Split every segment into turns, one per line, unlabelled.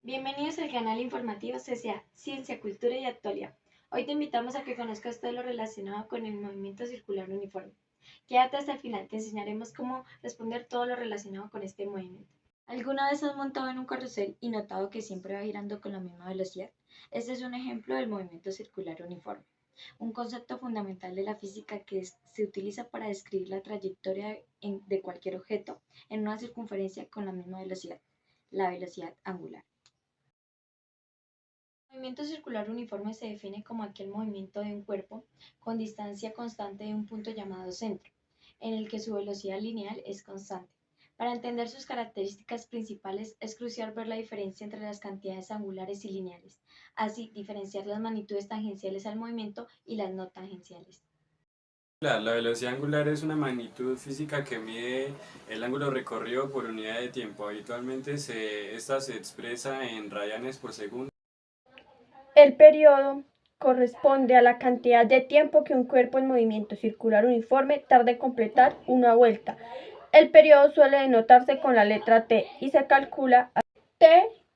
Bienvenidos al canal informativo CCA, Ciencia, Cultura y Actualidad. Hoy te invitamos a que conozcas todo lo relacionado con el movimiento circular uniforme. Quédate hasta el final, te enseñaremos cómo responder todo lo relacionado con este movimiento. ¿Alguna vez has montado en un carrusel y notado que siempre va girando con la misma velocidad? Este es un ejemplo del movimiento circular uniforme, un concepto fundamental de la física que se utiliza para describir la trayectoria de cualquier objeto en una circunferencia con la misma velocidad, la velocidad angular. El movimiento circular uniforme se define como aquel movimiento de un cuerpo con distancia constante de un punto llamado centro, en el que su velocidad lineal es constante. Para entender sus características principales es crucial ver la diferencia entre las cantidades angulares y lineales, así diferenciar las magnitudes tangenciales al movimiento y las no tangenciales.
La velocidad angular es una magnitud física que mide el ángulo recorrido por unidad de tiempo. Habitualmente esta se expresa en radianes por segundo.
El periodo corresponde a la cantidad de tiempo que un cuerpo en movimiento circular uniforme tarda en completar una vuelta. El periodo suele denotarse con la letra T y se calcula T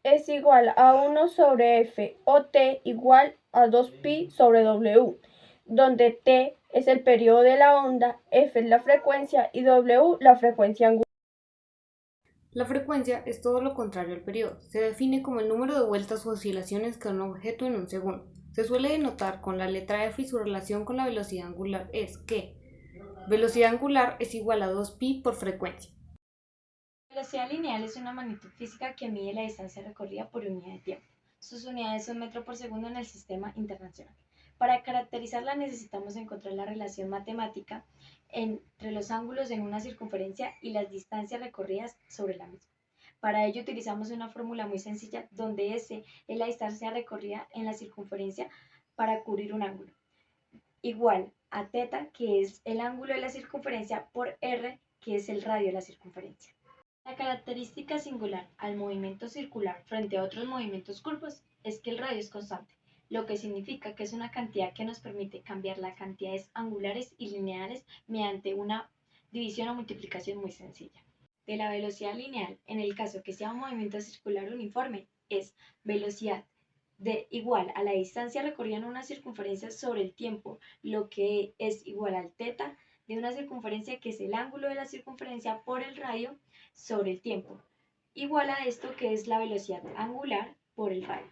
es igual a 1 sobre F o T igual a 2pi sobre W, donde T es el periodo de la onda, F es la frecuencia y W la frecuencia angular.
La frecuencia es todo lo contrario al periodo. Se define como el número de vueltas o oscilaciones que da un objeto en un segundo. Se suele denotar con la letra F y su relación con la velocidad angular es que velocidad angular es igual a 2pi por frecuencia.
La velocidad lineal es una magnitud física que mide la distancia recorrida por unidad de tiempo. Sus unidades son metro por segundo en el sistema internacional. Para caracterizarla necesitamos encontrar la relación matemática entre los ángulos en una circunferencia y las distancias recorridas sobre la misma. Para ello utilizamos una fórmula muy sencilla donde S es la distancia recorrida en la circunferencia para cubrir un ángulo, igual a θ, que es el ángulo de la circunferencia, por R, que es el radio de la circunferencia. La característica singular al movimiento circular frente a otros movimientos curvos es que el radio es constante, lo que significa que es una cantidad que nos permite cambiar las cantidades angulares y lineales mediante una división o multiplicación muy sencilla. De la velocidad lineal, en el caso que sea un movimiento circular uniforme, es velocidad igual a la distancia recorrida en una circunferencia sobre el tiempo, lo que es igual al θ de una circunferencia, que es el ángulo de la circunferencia, por el radio sobre el tiempo, igual a esto, que es la velocidad angular por el radio.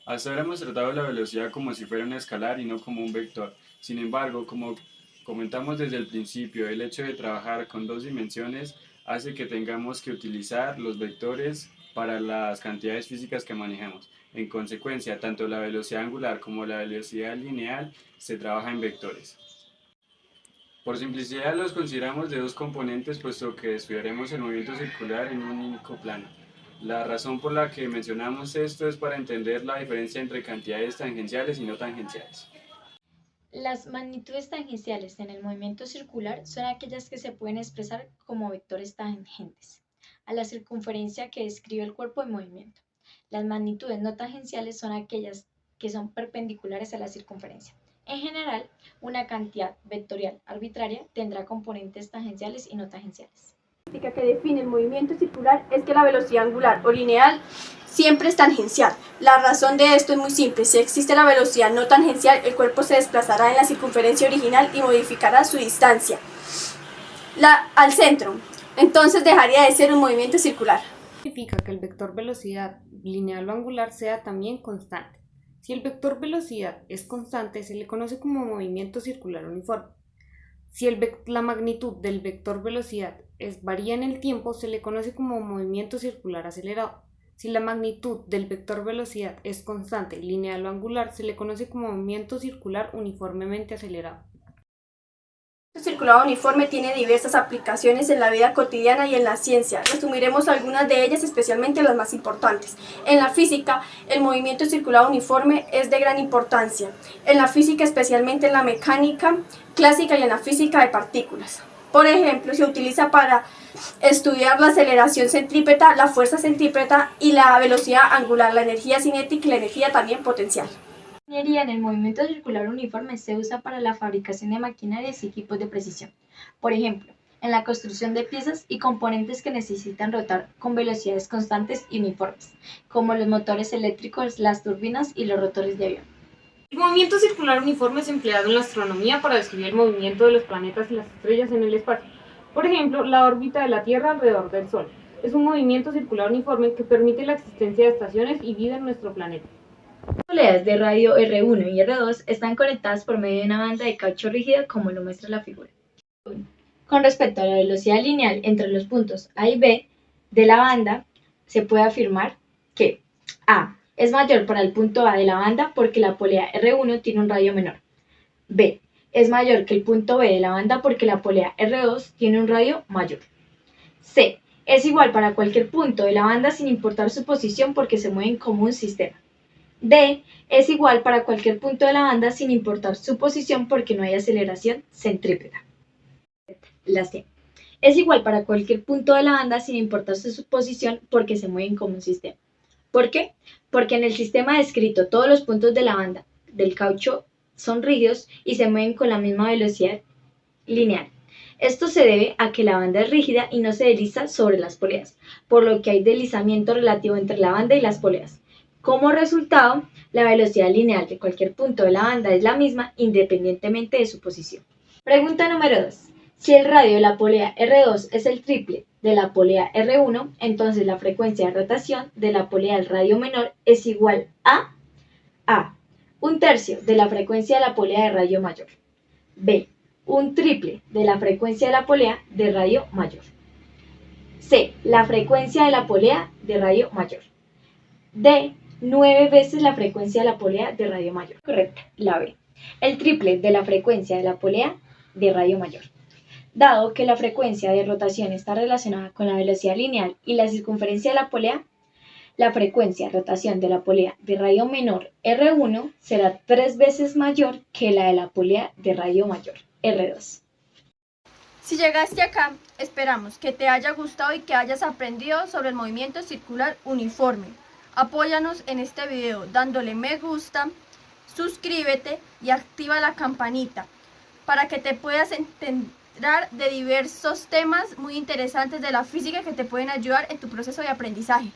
Hasta ahora hemos tratado la velocidad como si fuera un escalar y no como un vector. Sin embargo, como comentamos desde el principio, el hecho de trabajar con dos dimensiones hace que tengamos que utilizar los vectores para las cantidades físicas que manejamos. En consecuencia, tanto la velocidad angular como la velocidad lineal se trabaja en vectores. Por simplicidad los consideramos de dos componentes, puesto que estudiaremos el movimiento circular en un único plano. La razón por la que mencionamos esto es para entender la diferencia entre cantidades tangenciales y no tangenciales.
Las magnitudes tangenciales en el movimiento circular son aquellas que se pueden expresar como vectores tangentes a la circunferencia que describe el cuerpo en movimiento. Las magnitudes no tangenciales son aquellas que son perpendiculares a la circunferencia. En general, una cantidad vectorial arbitraria tendrá componentes tangenciales y no tangenciales.
La característica que define el movimiento circular es que la velocidad angular o lineal siempre es tangencial. La razón de esto es muy simple. Si existe la velocidad no tangencial, el cuerpo se desplazará en la circunferencia original y modificará su distancia al centro. Entonces dejaría de ser un movimiento circular.
Significa que el vector velocidad lineal o angular sea también constante. Si el vector velocidad es constante, se le conoce como movimiento circular uniforme. Si la magnitud del vector velocidad varía en el tiempo, se le conoce como movimiento circular acelerado. Si la magnitud del vector velocidad es constante, lineal o angular, se le conoce como movimiento circular uniformemente acelerado.
El circulado uniforme tiene diversas aplicaciones en la vida cotidiana y en la ciencia. Resumiremos algunas de ellas, especialmente las más importantes. En la física, el movimiento circulado uniforme es de gran importancia. En la física, especialmente en la mecánica clásica y en la física de partículas. Por ejemplo, se utiliza para estudiar la aceleración centrípeta, la fuerza centrípeta y la velocidad angular, la energía cinética y la energía también potencial.
La ingeniería en el movimiento circular uniforme se usa para la fabricación de maquinarias y equipos de precisión. Por ejemplo, en la construcción de piezas y componentes que necesitan rotar con velocidades constantes y uniformes, como los motores eléctricos, las turbinas y los rotores de avión.
El movimiento circular uniforme es empleado en la astronomía para describir el movimiento de los planetas y las estrellas en el espacio. Por ejemplo, la órbita de la Tierra alrededor del Sol. Es un movimiento circular uniforme que permite la existencia de estaciones y vida en nuestro planeta.
Las poleas de radio R1 y R2 están conectadas por medio de una banda de caucho rígida, como lo muestra la figura. Con respecto a la velocidad lineal entre los puntos A y B de la banda, se puede afirmar que A es mayor para el punto A de la banda porque la polea R1 tiene un radio menor. B es mayor que el punto B de la banda porque la polea R2 tiene un radio mayor. C es igual para cualquier punto de la banda sin importar su posición porque se mueven como un sistema. D es igual para cualquier punto de la banda sin importar su posición porque no hay aceleración centrípeta. La C es igual para cualquier punto de la banda sin importar su posición porque se mueven como un sistema. ¿Por qué? Porque en el sistema descrito todos los puntos de la banda del caucho son rígidos y se mueven con la misma velocidad lineal. Esto se debe a que la banda es rígida y no se desliza sobre las poleas, por lo que hay deslizamiento relativo entre la banda y las poleas. Como resultado, la velocidad lineal de cualquier punto de la banda es la misma independientemente de su posición. Pregunta número 2. Si el radio de la polea R2 es el triple de la polea R1, entonces la frecuencia de rotación de la polea del radio menor es igual a A. 1/3 de la frecuencia de la polea de radio mayor. B. 1/3 de la frecuencia de la polea de radio mayor. C. La frecuencia de la polea de radio mayor. D. 9 veces la frecuencia de la polea de radio mayor. Correcta, la B. El triple de la frecuencia de la polea de radio mayor. Dado que la frecuencia de rotación está relacionada con la velocidad lineal y la circunferencia de la polea, la frecuencia de rotación de la polea de radio menor R1 será 3 veces mayor que la de la polea de radio mayor R2.
Si llegaste acá, esperamos que te haya gustado y que hayas aprendido sobre el movimiento circular uniforme. Apóyanos en este video dándole me gusta, suscríbete y activa la campanita para que te puedas enterar de diversos temas muy interesantes de la física que te pueden ayudar en tu proceso de aprendizaje.